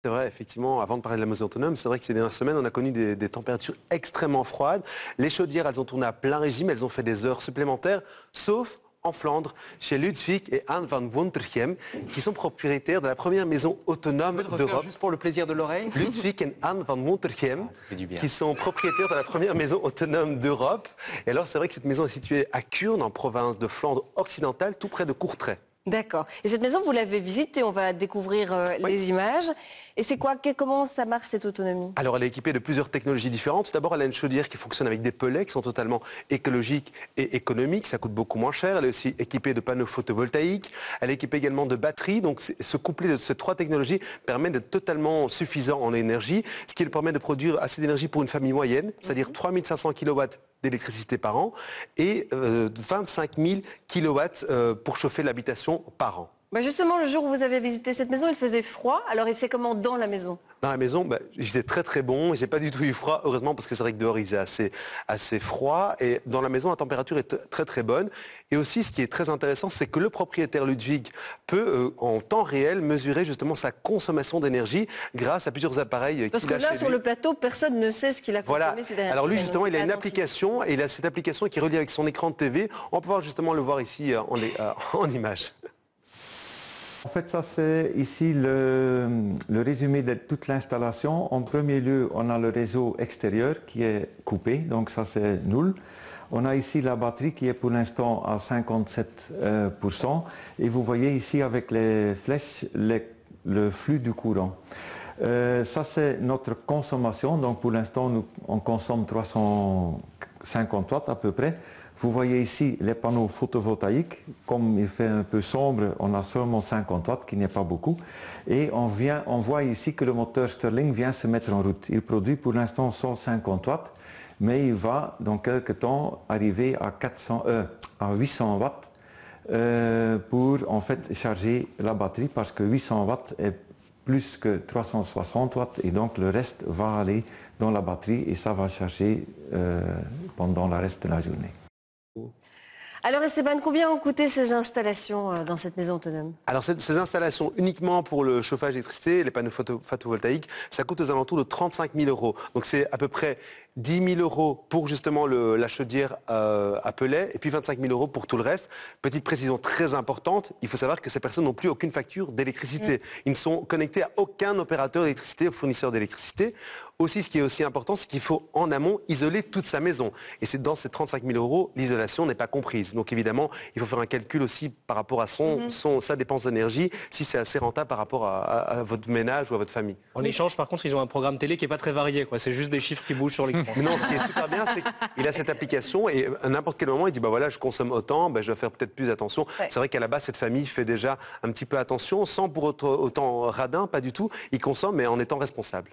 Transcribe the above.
C'est vrai, effectivement, avant de parler de la maison autonome, c'est vrai que ces dernières semaines, on a connu des températures extrêmement froides. Les chaudières, elles ont tourné à plein régime, elles ont fait des heures supplémentaires, sauf en Flandre, chez Ludwig et Anne van Wontergem, qui sont propriétaires de la première maison autonome d'Europe. Juste pour le plaisir de l'oreille. Ludwig et Anne van Wontergem, Ça fait du bien. qui sont propriétaires de la première maison autonome d'Europe. Et alors, c'est vrai que cette maison est située à Kuurne, en province de Flandre occidentale, tout près de Courtrai. D'accord. Et cette maison, vous l'avez visitée, on va découvrir les images. Et c'est quoi, comment ça marche cette autonomie? Alors, elle est équipée de plusieurs technologies différentes. Tout d'abord, elle a une chaudière qui fonctionne avec des pellets qui sont totalement écologiques et économiques. Ça coûte beaucoup moins cher. Elle est aussi équipée de panneaux photovoltaïques. Elle est équipée également de batteries. Donc, ce couplet de ces trois technologies permet d'être totalement suffisant en énergie, ce qui lui permet de produire assez d'énergie pour une famille moyenne, c'est-à-dire 3500 kW d'électricité par an et 25 000 kW pour chauffer l'habitation par an. Bah justement, le jour où vous avez visité cette maison, il faisait froid. Alors, il faisait comment dans la maison? Dans la maison, il faisait très très bon. J'ai pas du tout eu froid, heureusement, parce que c'est vrai que dehors il faisait assez froid. Et dans la maison, la température est très très bonne. Et aussi, ce qui est très intéressant, c'est que le propriétaire Ludwig peut, en temps réel, mesurer justement sa consommation d'énergie grâce à plusieurs appareils Parce qu'il que a là, chez sur lui. le plateau, personne ne sait ce qu'il a consommé Voilà. ces dernières Alors lui, semaines. justement, Donc, il a une attention. application et il a cette application qui est reliée avec son écran de TV. On peut voir justement le voir ici en image. En fait, ça c'est ici le résumé de toute l'installation. En premier lieu, on a le réseau extérieur qui est coupé, donc ça c'est nul. On a ici la batterie qui est pour l'instant à 57%. Et vous voyez ici avec les flèches le flux du courant. Ça c'est notre consommation, donc pour l'instant on consomme 350 watts à peu près. Vous voyez ici les panneaux photovoltaïques. Comme il fait un peu sombre, on a seulement 50 watts, qui n'est pas beaucoup. Et on voit ici que le moteur Stirling vient se mettre en route. Il produit pour l'instant 150 watts, mais il va dans quelques temps arriver à 800 watts pour en fait charger la batterie, parce que 800 watts est plus que 360 watts et donc le reste va aller dans la batterie et ça va charger pendant le reste de la journée. Alors Esteban, combien ont coûté ces installations dans cette maison autonome? Alors ces installations uniquement pour le chauffage d'électricité, les panneaux photovoltaïques, ça coûte aux alentours de 35 000 euros. Donc c'est à peu près 10 000 euros pour justement la chaudière à pellets et puis 25 000 euros pour tout le reste. Petite précision très importante, il faut savoir que ces personnes n'ont plus aucune facture d'électricité. Ils ne sont connectés à aucun opérateur d'électricité ou fournisseur d'électricité. Aussi, ce qui est aussi important, c'est qu'il faut en amont isoler toute sa maison. Et c'est dans ces 35 000 euros, l'isolation n'est pas comprise. Donc évidemment, il faut faire un calcul aussi par rapport à sa dépense d'énergie, si c'est assez rentable par rapport à votre ménage ou à votre famille. En échange, par contre, ils ont un programme télé qui n'est pas très varié, quoi. C'est juste des chiffres qui bougent sur l'écran. Mais non, ce qui est super bien, c'est qu'il a cette application et à n'importe quel moment, il dit bah voilà, je consomme autant, je vais faire peut-être plus attention. Ouais. C'est vrai qu'à la base, cette famille fait déjà un petit peu attention, sans pour autant radin, pas du tout. Il consomme, mais en étant responsable.